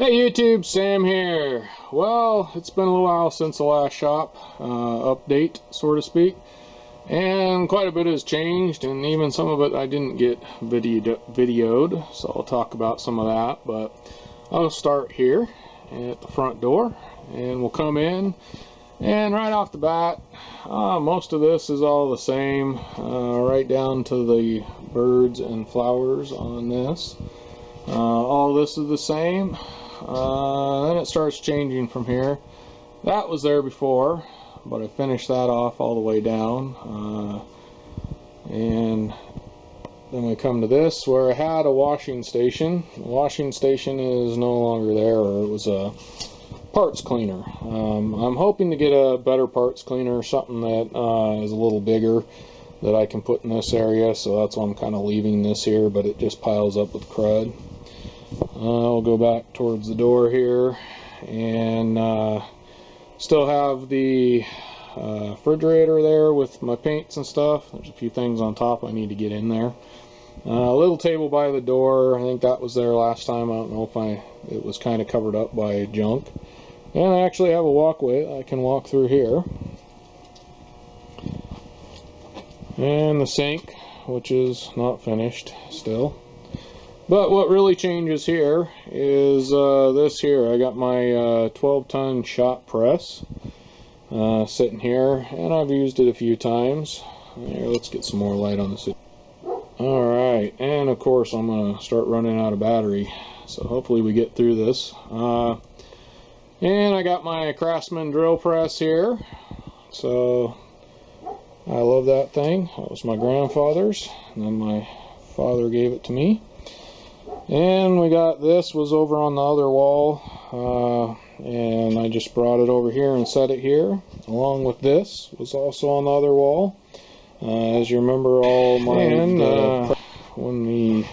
Hey YouTube, Sam here. Well, it's been a little while since the last shop update, so to speak, and quite a bit has changed, and even some of it I didn't get videoed, so I'll talk about some of that. But I'll start here at the front door, and we'll come in, and right off the bat, most of this is all the same, right down to the birds and flowers on this. All this is the same. Then it starts changing from here. That was there before, but I finished that off all the way down. And then we come to this, where I had a washing station. The washing station is no longer there, or it was a parts cleaner. I'm hoping to get a better parts cleaner, something that is a little bigger, that I can put in this area, so that's why I'm kind of leaving this here, but it just piles up with crud. I'll go back towards the door here, and still have the refrigerator there with my paints and stuff. There's a few things on top I need to get in there. A little table by the door, I think that was there last time. I don't know if it was kind of covered up by junk. And I actually have a walkway I can walk through here. And the sink, which is not finished still. But what really changes here is this here. I got my 12-ton shop press sitting here, and I've used it a few times. Here, let's get some more light on this. Alright, and of course I'm going to start running out of battery, so hopefully we get through this. And I got my Craftsman drill press here, so I love that thing. That was my grandfather's, and then my father gave it to me. And we got this, was over on the other wall, and I just brought it over here and set it here. Along with this was also on the other wall. As you remember, all my when the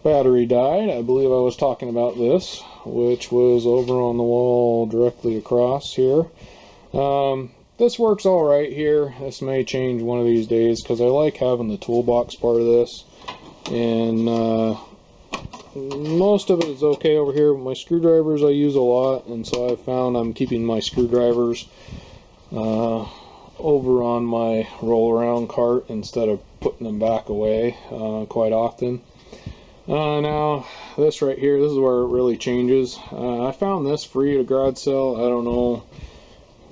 battery died, I believe I was talking about this, which was over on the wall directly across here. This works all right here. This may change one of these days because I like having the toolbox part of this, and most of it is okay over here. My screwdrivers I use a lot, and so I've found I'm keeping my screwdrivers over on my roll around cart instead of putting them back away quite often. Now this right here, this is where it really changes. I found this free at a garage sale. I don't know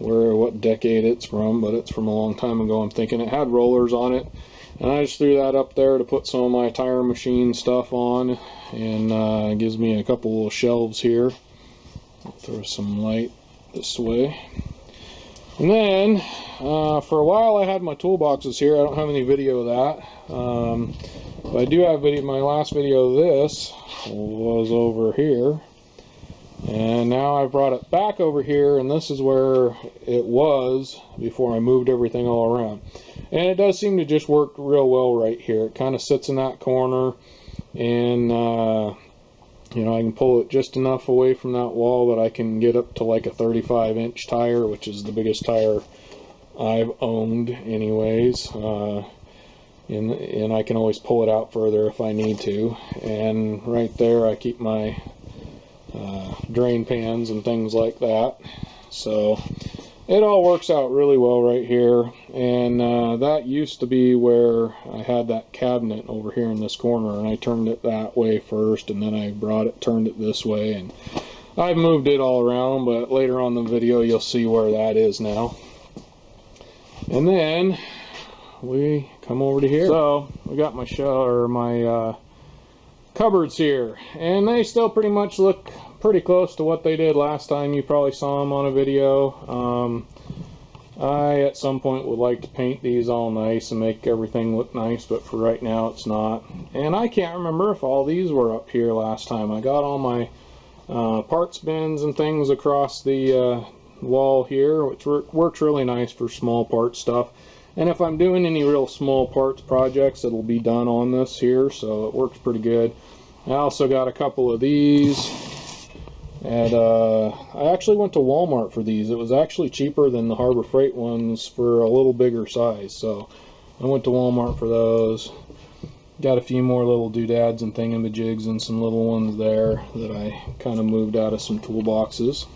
what decade it's from, but it's from a long time ago. I'm thinking it had rollers on it, and I just threw that up there to put some of my tire machine stuff on, and it gives me a couple little shelves here. I'll throw some light this way. And then for a while I had my toolboxes here. I don't have any video of that, but I do have video. My last video of this was over here, and now I brought it back over here, and this is where it was before I moved everything all around. And it does seem to just work real well right here. It kind of sits in that corner, and you know, I can pull it just enough away from that wall that I can get up to like a 35-inch tire, which is the biggest tire I've owned anyways. And I can always pull it out further if I need to. And right there I keep my drain pans and things like that. So it all works out really well right here. And that used to be where I had that cabinet over here in this corner, and I turned it that way first, and then I turned it this way, and I've moved it all around, but later on in the video you'll see where that is now. And then we come over to here. So we got my cupboards here, and they still pretty much look pretty close to what they did last time. You probably saw them on a video. I at some point would like to paint these all nice and make everything look nice, but for right now it's not. And I can't remember if all these were up here last time. I got all my parts bins and things across the wall here, which works really nice for small part stuff. And if I'm doing any real small parts projects, it'll be done on this here, so it works pretty good. I also got a couple of these, and I actually went to Walmart for these. It was actually cheaper than the Harbor Freight ones for a little bigger size, so I went to Walmart for those. got a few more little doodads and thingamajigs and some little ones there that I kind of moved out of some toolboxes.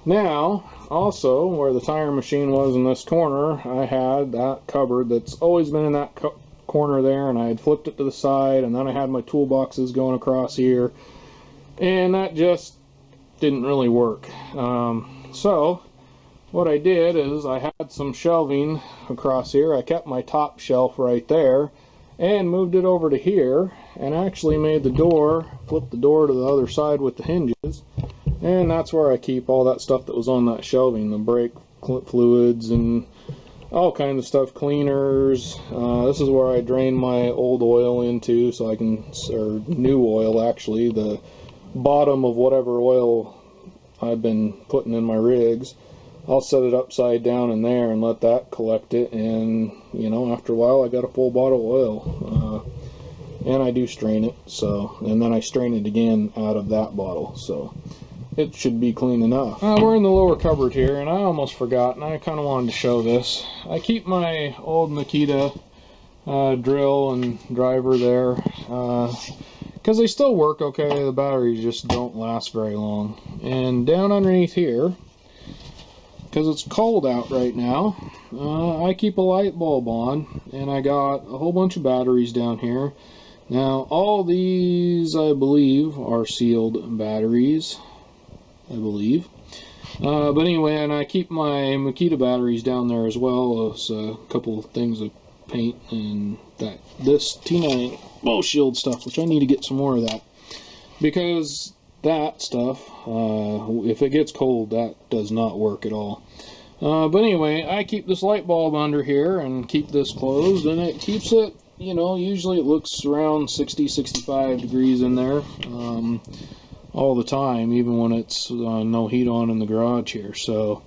Now, also, where the tire machine was in this corner, I had that cupboard that's always been in that corner there, and I had flipped it to the side, and then I had my toolboxes going across here, and that just didn't really work. So what I did is I had some shelving across here. I kept my top shelf right there and moved it over to here, and actually made the door, flipped the door to the other side with the hinges, and that's where I keep all that stuff that was on that shelving, the brake fluids and all kinds of stuff, cleaners. This is where I drain my old oil into, so I can, or new oil actually, the bottom of whatever oil I've been putting in my rigs. I'll set it upside down in there and let that collect it, and you know, after a while I got a full bottle of oil. And I do strain it, so, and then I strain it again out of that bottle, so it should be clean enough. We're in the lower cupboard here, and I almost forgot, and I kind of wanted to show this. I keep my old Makita drill and driver there, because they still work okay. The batteries just don't last very long. And down underneath here, because it's cold out right now, I keep a light bulb on, and I got a whole bunch of batteries down here. Now, all these, I believe, are sealed batteries. I believe. But anyway, and I keep my Makita batteries down there as well as a couple of things of paint and this T9 bow shield stuff, which I need to get some more of that, because that stuff, if it gets cold, that does not work at all. But anyway, I keep this light bulb under here and keep this closed, and it keeps it, you know, usually it looks around 60-65 degrees in there all the time, even when it's no heat on in the garage here. So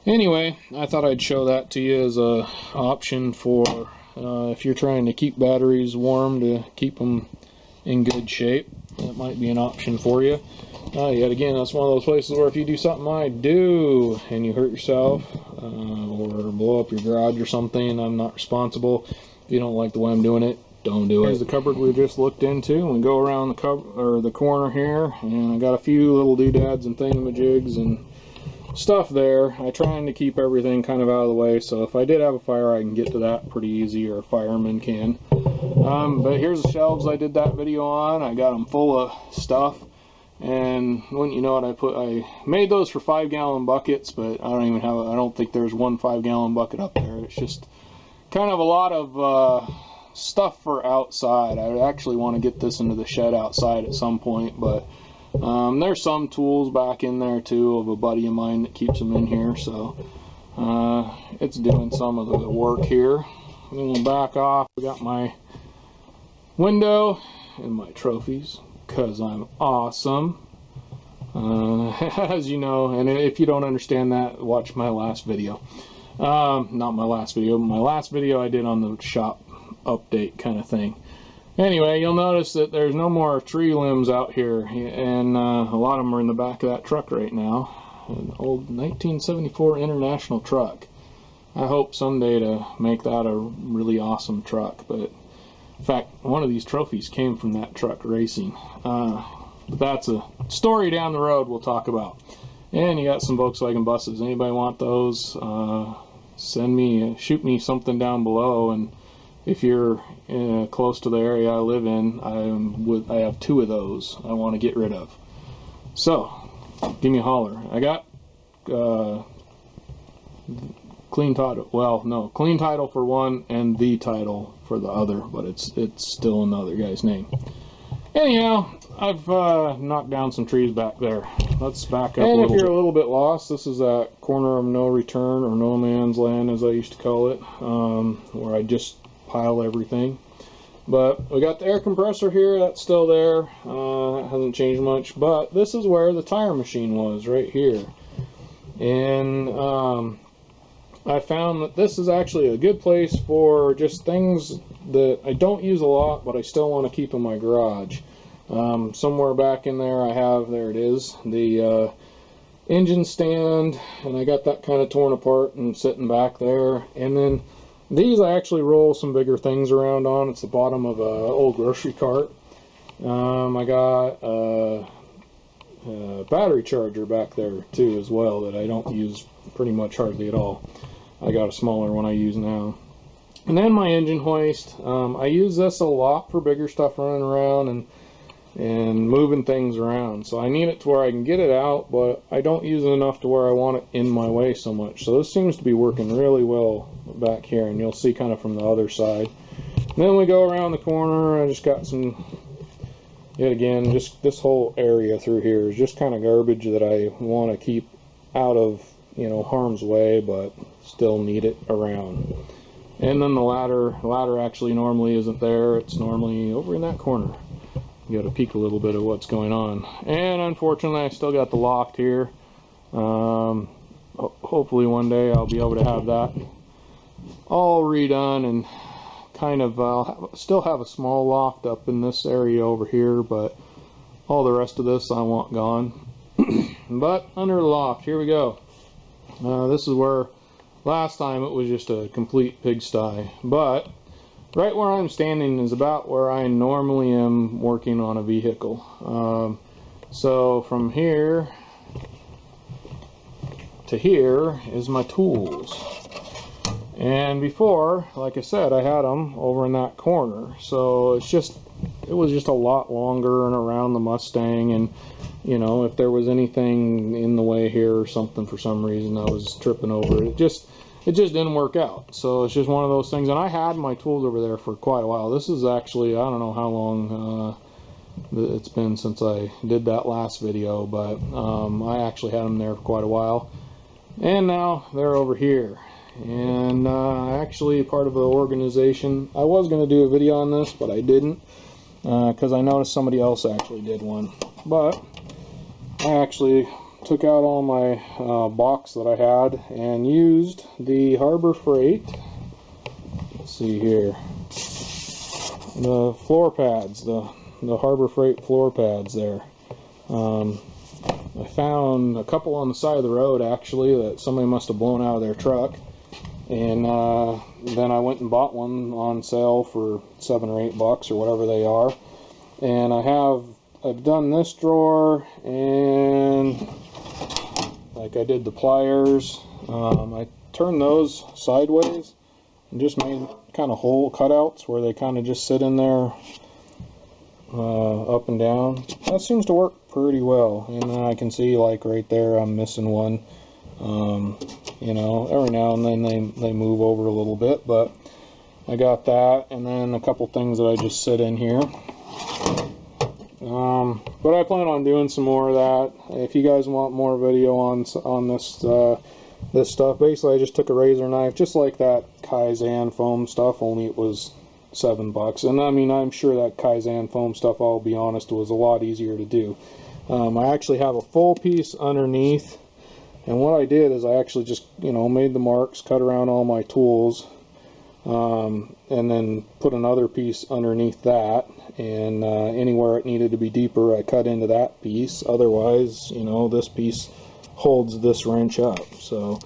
anyway, I thought I'd show that to you as a option for if you're trying to keep batteries warm, to keep them in good shape. That might be an option for you. Yet again, that's one of those places where if you do something I do and you hurt yourself or blow up your garage or something, I'm not responsible. If you don't like the way I'm doing it, don't do it. Here's the cupboard we just looked into, and we go around the corner here, and I got a few little doodads and thingamajigs and stuff there. I trying to keep everything kind of out of the way, so if I did have a fire, I can get to that pretty easy, or a fireman can. But here's the shelves I did that video on. I got them full of stuff, and wouldn't you know it, I made those for 5-gallon buckets, but I don't think there's one 5-gallon bucket up there. It's just kind of a lot of stuff for outside. I actually want to get this into the shed outside at some point, but there's some tools back in there too of a buddy of mine that keeps them in here, so it's doing some of the work here. And then we'll back off. I got my window and my trophies, because I'm awesome. As you know, and if you don't understand that, watch my last video. Not my last video, but my last video I did on the shop update kind of thing. Anyway, you'll notice that there's no more tree limbs out here, and a lot of them are in the back of that truck right now. An old 1974 International truck. I hope someday to make that a really awesome truck, but in fact, one of these trophies came from that truck racing. But that's a story down the road we'll talk about. And you got some Volkswagen buses. Anybody want those? Shoot me something down below, and if you're close to the area I live in, I have 2 of those I want to get rid of. So, give me a holler. I got clean title. Well, no, clean title for one and the title for the other, but it's still another guy's name. Anyhow, I've knocked down some trees back there. Let's back up a little bit. And if you're a little bit lost, this is that corner of no return, or no man's land as I used to call it, where I just pile everything. But we got the air compressor here, that's still there. It hasn't changed much, but this is where the tire machine was, right here. And I found that this is actually a good place for just things that I don't use a lot, but I still want to keep in my garage. Somewhere back in there there it is, the engine stand, and I got that kind of torn apart and sitting back there. And then These I actually roll some bigger things around on. It's the bottom of a old grocery cart. I got a battery charger back there too as well that I don't use pretty much hardly at all. I got a smaller one I use now. And then my engine hoist. I use this a lot for bigger stuff running around and moving things around. So I need it to where I can get it out, but I don't use it enough to where I want it in my way so much. So this seems to be working really well back here, and you'll see kind of from the other side. And then we go around the corner. I just got some, yet again, just this whole area through here is just kind of garbage that I want to keep out of, you know, harm's way, but still need it around. And then the ladder actually normally isn't there. It's normally over in that corner. You got to peek a little bit of what's going on. And unfortunately, I still got the loft here. Hopefully one day I'll be able to have that all redone and kind of still have a small loft up in this area over here, but all the rest of this I want gone. But under the loft, here we go. This is where last time it was just a complete pigsty, but right where I'm standing is about where I normally am working on a vehicle. So from here to here is my tools. And before, like I said, I had them over in that corner. So it was just a lot longer and around the Mustang, and you know, if there was anything in the way here or something for some reason I was tripping over it. It just didn't work out. So it's just one of those things. And I had my tools over there for quite a while. This is actually, I don't know how long it's been since I did that last video, but I actually had them there for quite a while. And now they're over here. And actually part of the organization, I was going to do a video on this, but I didn't, because I noticed somebody else actually did one. But I actually took out all my box that I had and used the Harbor Freight, let's see here, the floor pads, the Harbor Freight floor pads there. I found a couple on the side of the road actually that somebody must have blown out of their truck, and then I went and bought one on sale for $7 or $8 or whatever they are. And I've done this drawer, and like I did the pliers, I turned those sideways and just made kind of hole cutouts where they kind of just sit in there up and down. That seems to work pretty well. And then I can see, like right there, I'm missing one. You know, every now and then they move over a little bit, but I got that, and then a couple things that I just sit in here. But I plan on doing some more of that. If you guys want more video on this stuff, basically I just took a razor knife, just like that Kaizen foam stuff, only it was $7. And I mean, I'm sure that Kaizen foam stuff, I'll be honest, was a lot easier to do. I actually have a full piece underneath, and what I did is I actually just, you know, made the marks, cut around all my tools, and then put another piece underneath that, and anywhere it needed to be deeper I cut into that piece. Otherwise, you know, this piece holds this wrench up, so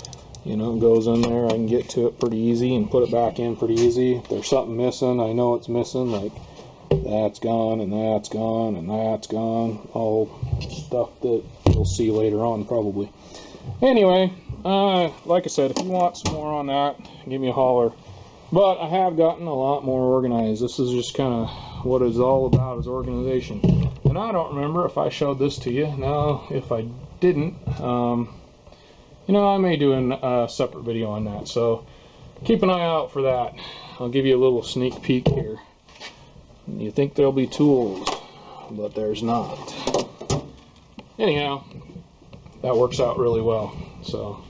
you know, it goes in there, I can get to it pretty easy and put it back in pretty easy. If there's something missing, I know it's missing, like that's gone and that's gone and that's gone, all stuff that you'll see later on probably. Anyway, like I said, if you want some more on that, give me a holler. But I have gotten a lot more organized. This is just kind of what it's all about, is organization. And I don't remember if I showed this to you. Now, if I didn't, you know, I may do a separate video on that. So keep an eye out for that. I'll give you a little sneak peek here. You think there'll be tools, but there's not. Anyhow, that works out really well. So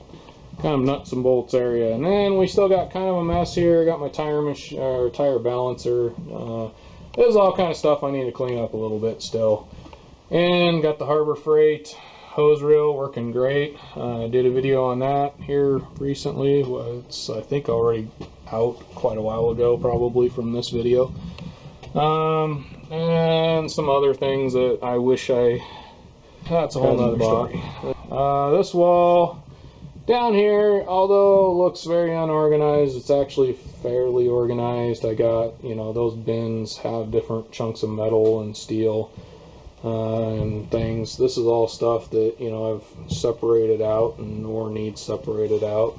kind of nuts and bolts area. And then we still got kind of a mess here. I got my tire balancer. There's all kind of stuff I need to clean up a little bit still. And got the Harbor Freight hose reel working great. I did a video on that here recently. It's, I think, already out quite a while ago, probably, from this video. And some other things that I wish that's a whole nother story. This wall Down here, although it looks very unorganized, it's actually fairly organized. I got, you know, those bins have different chunks of metal and steel and things. This is all stuff that, you know, I've separated out and or needs separated out.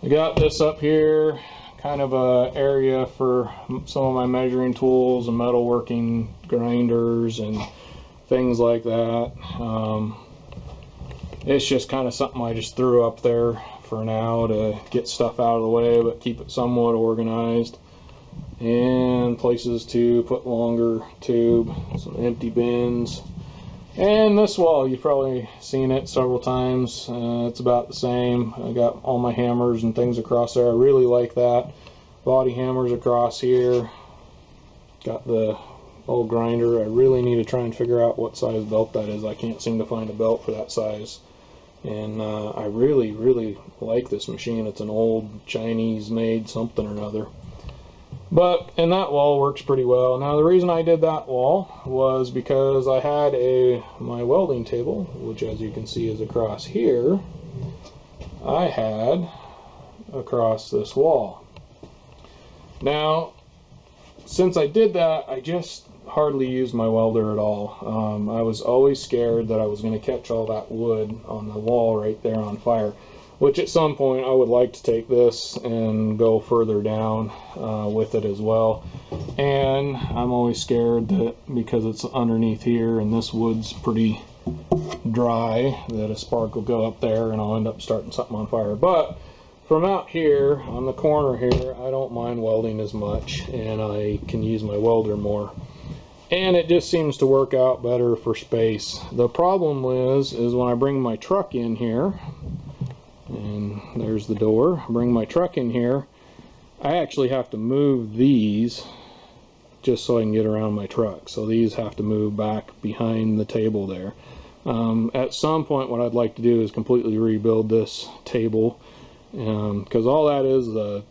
I got this up here, kind of a area for some of my measuring tools and metalworking grinders and things like that. It's just kind of something I just threw up there for now to get stuff out of the way, but keep it somewhat organized. And places to put longer tube, some empty bins. And this wall, you've probably seen it several times. It's about the same. I got all my hammers and things across there. I really like that. Body hammers across here. Got the old grinder. I really need to try and figure out what size belt that is. I can't seem to find a belt for that size. And I really like this machine. It's an old Chinese made something or another. But, and that wall works pretty well. Now the reason I did that wall was because I had my welding table, which as you can see is across here, I had across this wall. Now, since I did that, I just hardly used my welder at all. I was always scared that I was going to catch all that wood on the wall right there on fire, which at some point I would like to take this and go further down with it as well. And I'm always scared that because it's underneath here and this wood's pretty dry, that a spark will go up there and I'll end up starting something on fire. But from out here on the corner here, I don't mind welding as much, and I can use my welder more. And it just seems to work out better for space. The problem is when I bring my truck in here, and there's the door, bring my truck in here, I actually have to move these just so I can get around my truck. So these have to move back behind the table there. At some point what I'd like to do is completely rebuild this table, because all that is, the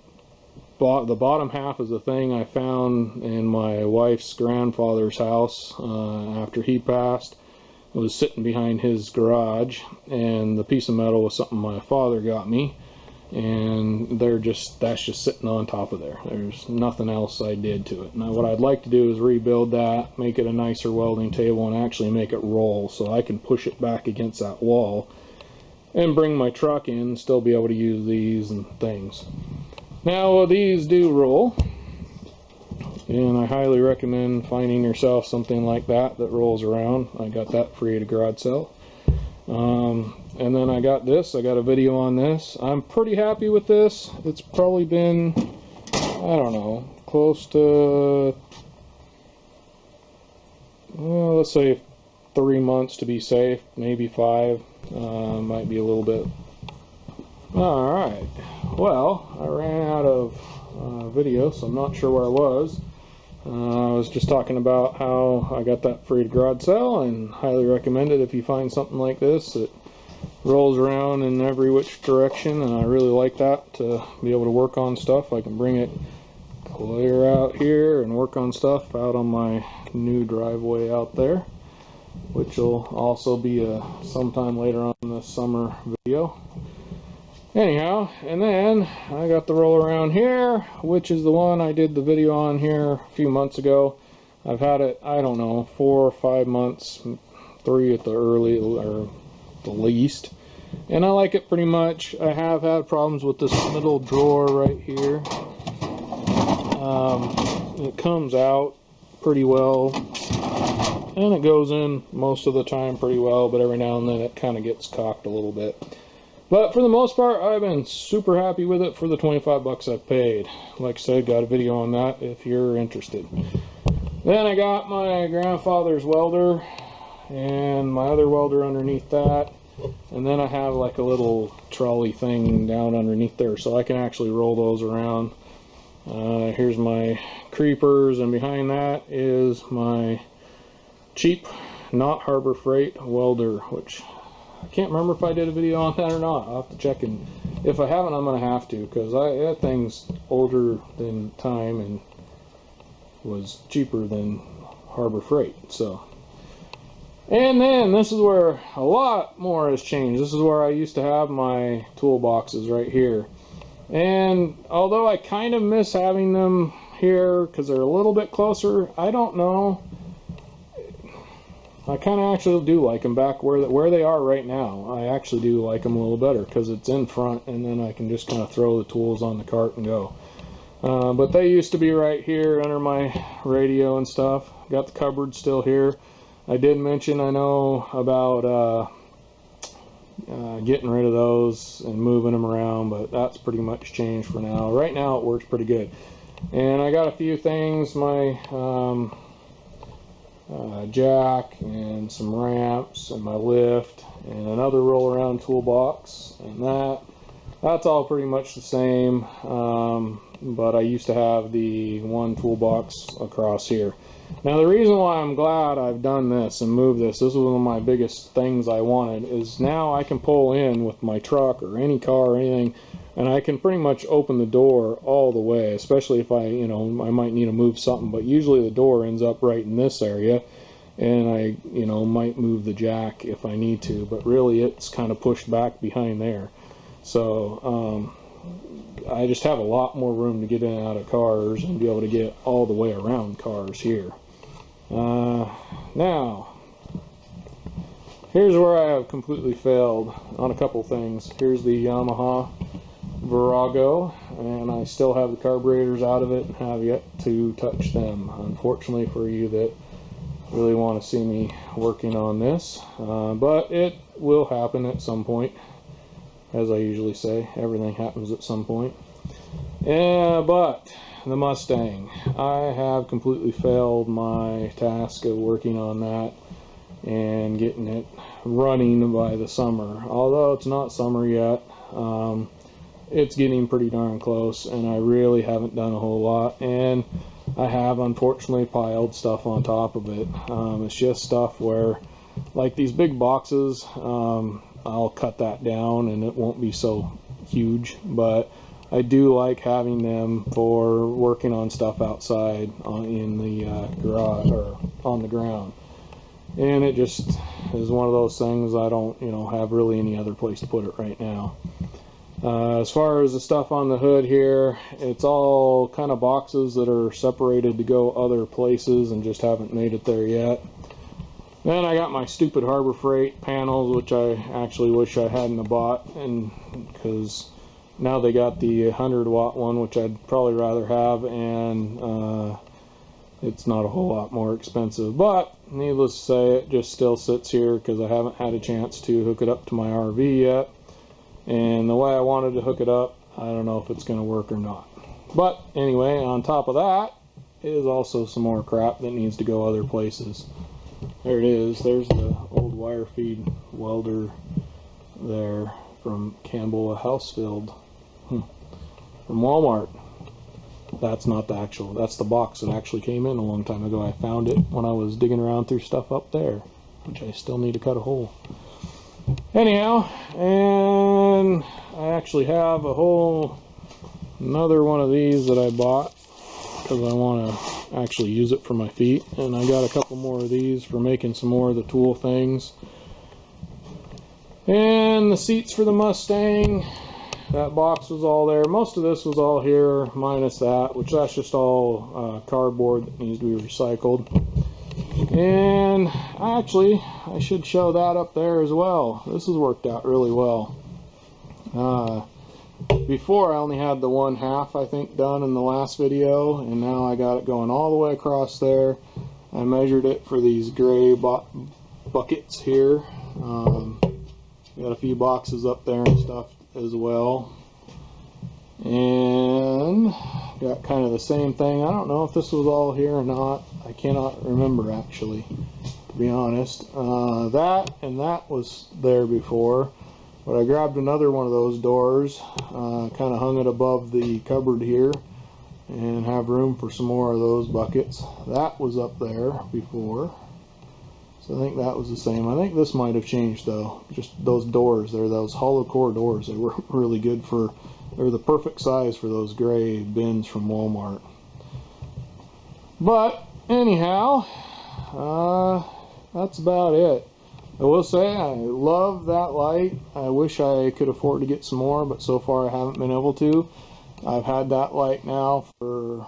bottom half is the thing I found in my wife's grandfather's house after he passed. It was sitting behind his garage, and the piece of metal was something my father got me, and that's just sitting on top of there. There's nothing else I did to it. Now what I'd like to do is rebuild that, make it a nicer welding table, and actually make it roll so I can push it back against that wall and bring my truck in and still be able to use these and things. Now these do roll, and I highly recommend finding yourself something like that rolls around. I got that free at a garage sale. And then I got this. I got a video on this. I'm pretty happy with this. It's probably been, I don't know, close to, well, let's say 3 months to be safe, maybe 5. Might be a little bit. Alright, well, I ran out of video, so I'm not sure where I was. I was just talking about how I got that free at garage sale, and highly recommend it if you find something like this. It rolls around in every which direction, and I really like that, to be able to work on stuff. I can bring it clear out here and work on stuff out on my new driveway out there, which will also be sometime later on in the summer video. Anyhow, and then I got the roll around here, which is the one I did the video on here a few months ago. I've had it, I don't know, 4 or 5 months, 3 at the early or the least, and I like it pretty much. I have had problems with this middle drawer right here. It comes out pretty well, and it goes in most of the time pretty well, but every now and then it kind of gets cocked a little bit. But for the most part, I've been super happy with it for the 25 bucks I've paid. Like I said, got a video on that if you're interested. Then I got my grandfather's welder and my other welder underneath that. And then I have like a little trolley thing down underneath there, so I can actually roll those around. Here's my creepers, and behind that is my cheap, not Harbor Freight welder, which I can't remember if I did a video on that or not. I'll have to check, and if I haven't, I'm going to have to, because that thing's older than time and was cheaper than Harbor Freight. So And then this is where a lot more has changed. This is where I used to have my toolboxes right here. And although I kind of miss having them here because they're a little bit closer, I don't know. I kind of actually do like them back where they are right now. I actually do like them a little better because it's in front, and then I can just kind of throw the tools on the cart and go. But they used to be right here under my radio and stuff. Got the cupboard still here. I did mention, I know, about getting rid of those and moving them around, but that's pretty much changed for now. Right now it works pretty good. And I got a few things, my jack and some ramps and my lift and another roll around toolbox, and that's all pretty much the same, but I used to have the one toolbox across here. Now the reason why I'm glad I've done this and moved this is one of my biggest things I wanted, is now I can pull in with my truck or any car or anything, and I can pretty much open the door all the way, especially if I might need to move something, but usually the door ends up right in this area, and I might move the jack if I need to, but really it's kind of pushed back behind there. So I just have a lot more room to get in and out of cars and be able to get all the way around cars here. Now, here's where I have completely failed on a couple things. Here's the Yamaha Virago, and I still have the carburetors out of it and have yet to touch them. Unfortunately for you that really want to see me working on this, but it will happen at some point. As I usually say, everything happens at some point. Yeah, but the Mustang, I have completely failed my task of working on that and getting it running by the summer. Although it's not summer yet, it's getting pretty darn close, and I really haven't done a whole lot, and I have unfortunately piled stuff on top of it. It's just stuff where, like these big boxes, I'll cut that down and it won't be so huge, but I do like having them for working on stuff outside in the garage or on the ground. And it just is one of those things I don't have really any other place to put it right now. As far as the stuff on the hood here, it's all kind of boxes that are separated to go other places and just haven't made it there yet. Then I got my stupid Harbor Freight panels, which I actually wish I hadn't have bought, and because now they got the 100-watt one, which I'd probably rather have, and it's not a whole lot more expensive. But needless to say, it just still sits here because I haven't had a chance to hook it up to my RV yet. And the way I wanted to hook it up, I don't know if it's going to work or not. But anyway, on top of that is also some more crap that needs to go other places. There it is. There's the old wire feed welder there from Campbell Housefield from Walmart. That's not the actual, that's the box that actually came in a long time ago. I found it when I was digging around through stuff up there, which I still need to cut a hole. Anyhow, and I actually have another one of these that I bought because I want to actually use it for my feet, and I got a couple more of these for making some more of the tool things. And the seats for the Mustang, that box was all there. Most of this was all here minus that, which that's just all cardboard that needs to be recycled. And actually, I should show that up there as well. This has worked out really well. Before I only had the 1/2, I think, done in the last video, and now I got it going all the way across there. I measured it for these gray buckets here. Got a few boxes up there and stuff as well. And got kind of the same thing. I don't know if this was all here or not. I cannot remember actually, to be honest. That and that was there before, but I grabbed another one of those doors, kind of hung it above the cupboard here, and have room for some more of those buckets. That was up there before, so I think that was the same. I think this might have changed though. Just those doors there, those hollow core doors, they were really good for, they're the perfect size for those gray bins from Walmart. But anyhow, that's about it. I will say I love that light. I wish I could afford to get some more, but so far I haven't been able to. I've had that light now for,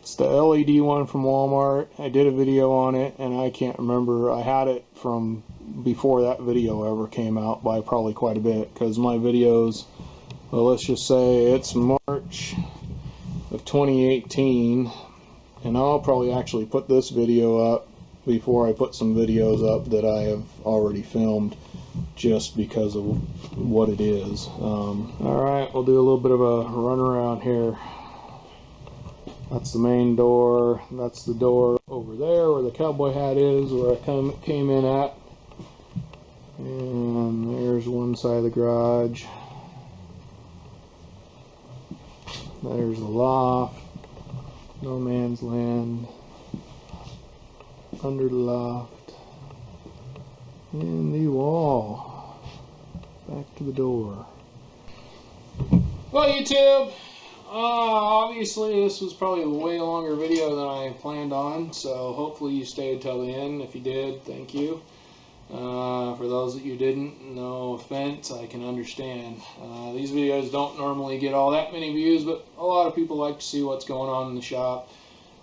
it's the LED one from Walmart. I did a video on it, and I can't remember. I had it from before that video ever came out by probably quite a bit, because my videos, well, let's just say it's March of 2018, and I'll probably actually put this video up before I put some videos up that I have already filmed, just because of what it is. Alright, we'll do a little bit of a run around here. That's the main door. That's the door over there where the cowboy hat is, where I came in at. And there's one side of the garage. There's the loft. No man's land. Under the loft. And the wall. Back to the door. Well, YouTube, obviously this was probably a way longer video than I planned on, so hopefully you stayed till the end. If you did, thank you. For those that you didn't, no offense, I can understand. These videos don't normally get all that many views, but a lot of people like to see what's going on in the shop.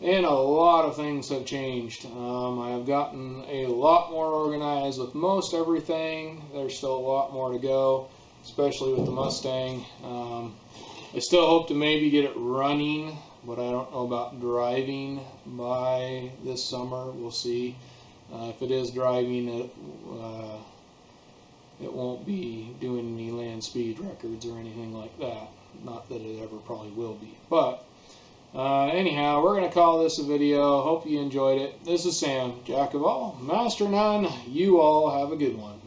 And a lot of things have changed. I have gotten a lot more organized with most everything. There's still a lot more to go, especially with the Mustang. I still hope to maybe get it running, but I don't know about driving by this summer. We'll see. If it is driving, it won't be doing any land speed records or anything like that. Not that it ever probably will be. But anyhow, we're going to call this a video. Hope you enjoyed it. This is Sam, Jack of all, Master none. You all have a good one.